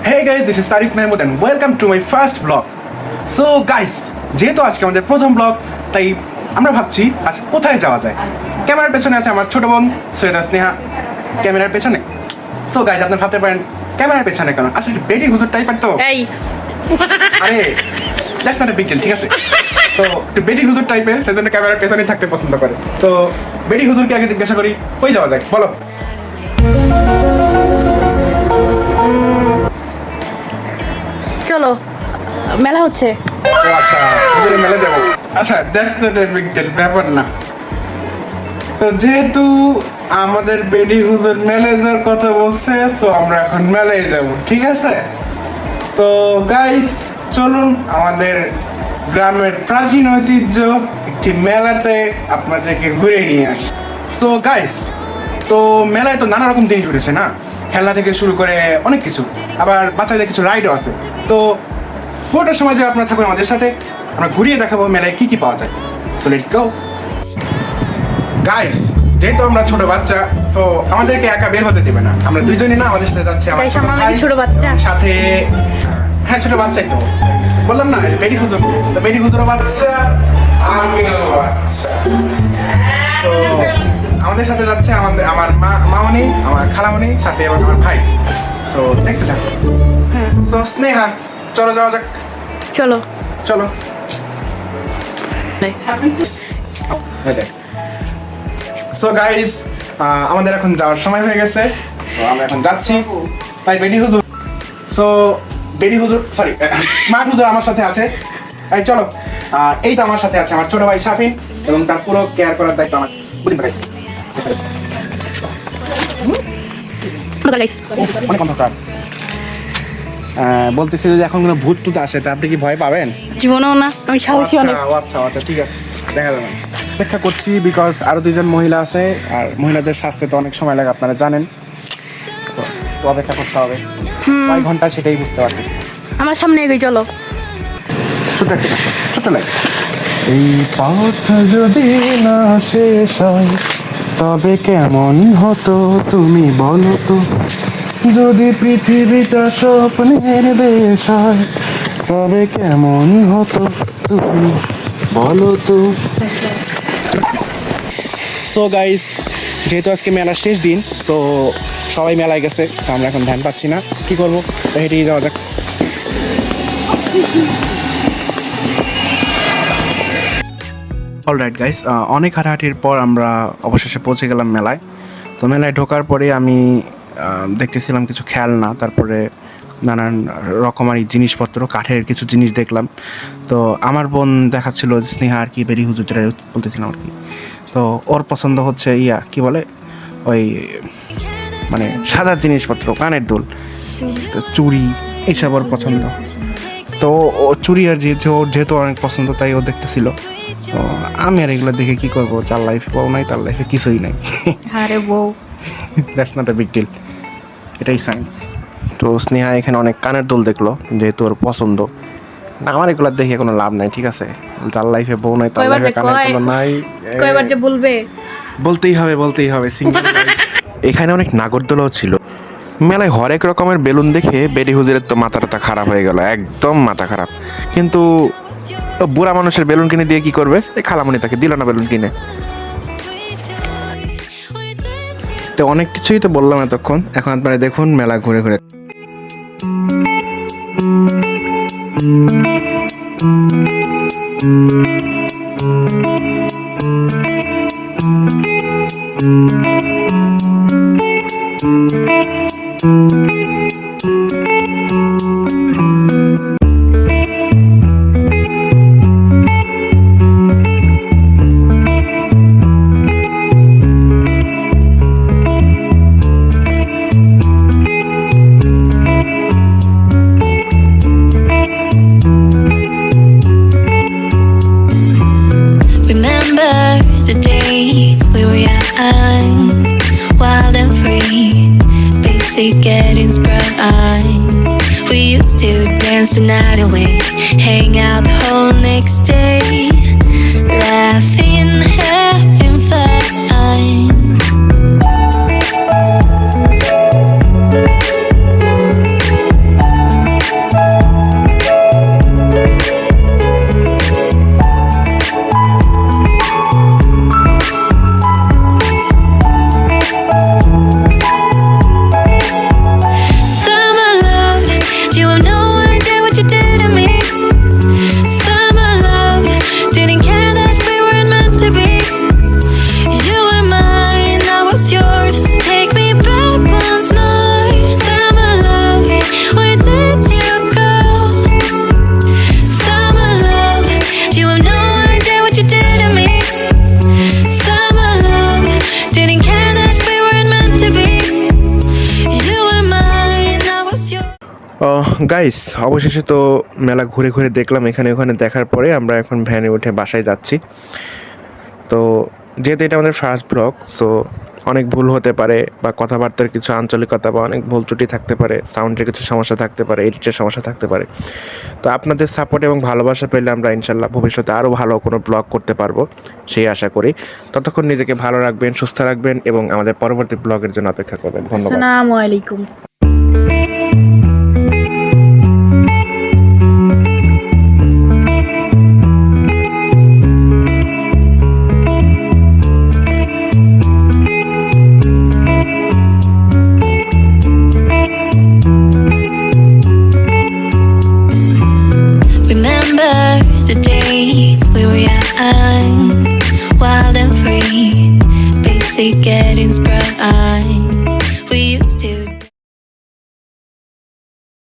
Hey guys, this is Tariq Mahmood and welcome to my first vlog. So guys, যেহেতু আজকে আমাদের প্রথম blog, তাই আমরা ভাবছি আজ কোথায় যাওয়া যায়। ক্যামেরার পেছনে আছে আমার ছোট বোন সৈয়দা স্নেহা, ক্যামেরার পেছনে। সো গাইজ, আপনি ভাবতে পারেন ক্যামেরার পেছনে কেন? আসলে বেডি হুজুর টাইপের তো। এই আরে that's not a big deal, ঠিক আছে? তো একটু বেডি হুজুর টাইপের, সেজন্য ক্যামেরার পেছনেই থাকতে পছন্দ করে। তো বেডি হুজুরকে আগে জিজ্ঞাসা করি, কই যাওয়া যায় বলো। চলো, মেলা হচ্ছে। ও আচ্ছা, হুজুরের মেলা যাবো। আচ্ছা, that's not a big deal, ব্যাপার না। তো যেহেতু আমাদের বেডি হুজুর মেলায় যাওয়ার কথা বলছে, তো আমরা এখন মেলায় যাব, ঠিক আছে? তো গাইস, চলুন আমাদের গ্রামের প্রাচীন ঐতিহ্য একটি মেলাতে আপনাদেরকে ঘুরে নিয়ে আসি। সো গাইস, তো মেলায় তো নানা রকম জিনিস উঠেছে না, খেলনা থেকে শুরু করে অনেক কিছু, আবার বাচ্চাদের কিছু রাইডও আছে। তো পুরোটার সময় যে আপনারা থাকুন আমাদের সাথে, আমরা ঘুরিয়ে দেখাবো মেলায় কি কি পাওয়া যায়। So let's go guys. যেহেতু আমরা ছোট বাচ্চা, তো আমাদেরকে একা বের হতে দেবে না, আমরা দুইজনই না, আমাদের সাথে যাচ্ছে আমার Guys, ছোট আমরা ভাই, ছোট বাচ্চা। সাথে হ্যাঁ ছোট বাচ্চাই তো বললাম না, বেডি হুজুর। তো বেডি হুজুরও বাচ্চা, আমিও বাচ্চা। তো আমাদের সাথে যাচ্ছে আমার মামনি, আমার খালামনি, সাথে এবং আমার ভাই। সো দেখতে থাকো। সো স্নেহা, চলো যাওয়া যাক। চলো চলো। সো গাইস, আমাদের এখন যাওয়ার সময় হয়ে গেছে। সো আমরা এখন যাচ্ছি। তাই বেডি হুজুর, সো বেডি হুজুর সরি স্মার্ট হুজুর আমার সাথে আছে। এই চলো। এই তো আমার সাথে আছে আমার ছোট ভাই শাফিন, এবং তার পুরো কেয়ার করার দায়িত্ব আমার। বুঝতে পারছি অনেক অন্ধকার। বলতেছি যে এখন কোনো ভূত টুত আসে, তা আপনি কি ভয় পাবেন? জীবনেও না, আমি সাহসী অনেক। আচ্ছা আচ্ছা, ঠিক আছে, দেখা যাবে। অপেক্ষা করছি বিকজ আরো দুইজন মহিলা আছে, আর মহিলাদের স্বাস্থ্যে তো অনেক সময় লাগে, আপনারা জানেন। তো অপেক্ষা করতে হবে কয় ঘন্টা, সেটাই বুঝতে পারতেছি। আমার সামনে এগিয়ে চলো। ছোট একটা গান, ছোট লাগে। এই পথ যদি না শেষ হয়, তবে কেমন হতো তুমি বলো তো? যদি পৃথিবীটা স্বপ্নের দেশ হয়, তবে কেমন হতো তুমি বলো তো? সো গাইস, যেহেতু আজকে মেলার শেষ দিন, সো সবাই মেলায় গেছে, সো আমরা এখন ধ্যান পাচ্ছি না কি করবো, তো হেঁটেই যাওয়া যাক। অলরাইট গাইস, অনেক হাঁটাহাঁটির পর আমরা অবশেষে পৌঁছে গেলাম মেলায়। তো মেলায় ঢোকার পরে আমি দেখতেছিলাম কিছু খেলনা, তারপরে নানান রকমারি জিনিসপত্র, কাঠের কিছু জিনিস দেখলাম। তো আমার বোন দেখাচ্ছিল স্নেহা আর কি, বেরি হুজুর যেটা বলতেছিলাম আর কি। তো ওর পছন্দ হচ্ছে কি বলে ওই মানে সাদা জিনিসপত্র, কানের দুল, তো চুড়ি, এইসব ওর পছন্দ। তো ও চুড়ি আর যেহেতু অনেক পছন্দ, তাই ও দেখতেছিল। তো আমি আর এগুলো দেখে কি করবো, যার লাইফে বউ নাই তার লাইফে কিছুই নাই। আরে বউ, that's not a big deal, এটাই সায়েন্স। তো স্নেহা এখানে অনেক কানের দুল দেখলো, যেহেতু ওর পছন্দ। না, আমার এগুলো দেখে কোনো লাভ নাই, ঠিক আছে? যার লাইফে বউ নাই তার লাইফে কানের দুল নাই। কয়বার যে বলবে, বলতেই হবে সিঙ্গেল। এখানে অনেক নাগরদোলাও ছিল। মেলায় হরেক রকমের বেলুন দেখে বেডি হুজুরের তো মাথাটা খারাপ হয়ে গেল, একদম মাথা খারাপ। কিন্তু বুড়া মানুষের বেলুন কিনে দিয়ে কি করবে? এই খালামণি তাকে দিল না বেলুন কিনে। তো অনেক কিছুই তো বললাম এতক্ষণ, এখন আপনারা দেখুন মেলা ঘুরে ঘুরে। Wild and free, basic getting sprung. We used to dance the night away, hang out the whole next day, laughing, having fun. Guys, অবশেষে তো মেলা ঘুরে ঘুরে দেখলাম, এখানে ওখানে দেখার পরে আমরা এখন ভ্যানে উঠে বাসায় যাচ্ছি। তো যেহেতু এটা আমাদের ফার্স্ট ব্লগ, সো অনেক ভুল হতে পারে, বা কথাবার্তার কিছু আঞ্চলিকতা বা অনেক ভুল ত্রুটি থাকতে পারে, সাউন্ডের কিছু সমস্যা থাকতে পারে, এডিটের সমস্যা থাকতে পারে। তো আপনাদের সাপোর্ট এবং ভালোবাসা পেলে আমরা ইনশাল্লাহ ভবিষ্যতে আরও ভালো কোনো ব্লগ করতে পারবো, সেই আশা করি। ততক্ষণ নিজেকে ভালো রাখবেন, সুস্থ রাখবেন এবং আমাদের পরবর্তী ব্লগের জন্য অপেক্ষা করবেন। ধন্যবাদ। আসসালামু আলাইকুম। Remember the days we were young, wild and free, basic getting